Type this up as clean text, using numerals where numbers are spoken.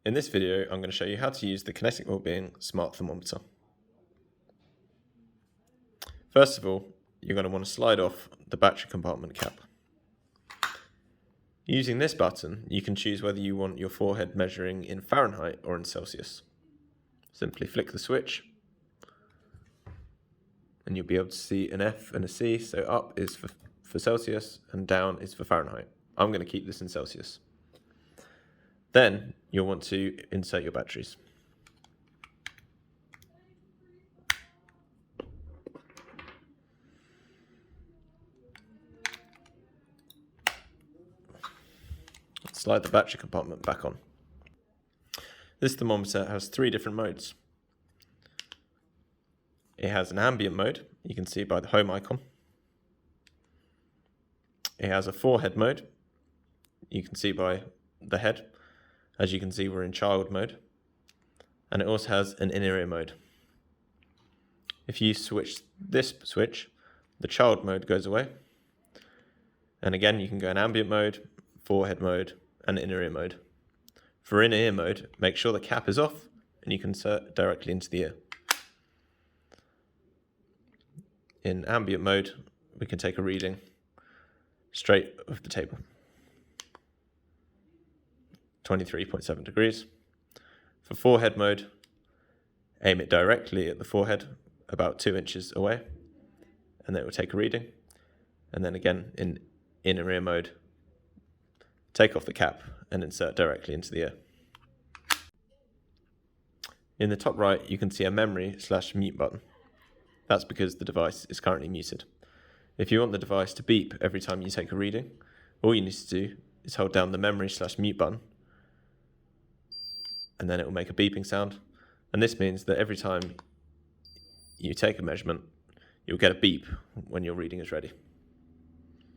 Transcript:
In this video, I'm going to show you how to use the Kinetik Wellbeing smart thermometer. First of all, you're going to want to slide off the battery compartment cap. Using this button, you can choose whether you want your forehead measuring in Fahrenheit or in Celsius. Simply flick the switch and you'll be able to see an F and a C, so up is for Celsius and down is for Fahrenheit. I'm going to keep this in Celsius. Then you'll want to insert your batteries. Slide the battery compartment back on. This thermometer has 3 different modes. It has an ambient mode, you can see by the home icon. It has a forehead mode, you can see by the head. As you can see, we're in child mode. And it also has an inner ear mode. If you switch this switch, the child mode goes away. And again, you can go in ambient mode, forehead mode, and inner ear mode. For inner ear mode, make sure the cap is off and you can insert directly into the ear. In ambient mode, we can take a reading straight of the table. 23.7 degrees. For forehead mode, aim it directly at the forehead, about 2 inches away, and then it will take a reading. And then again, in inner ear mode, take off the cap and insert directly into the ear. In the top right, you can see a memory/mute button. That's because the device is currently muted. If you want the device to beep every time you take a reading, all you need to do is hold down the memory/mute button, and then it will make a beeping sound. And this means that every time you take a measurement, you'll get a beep when your reading is ready.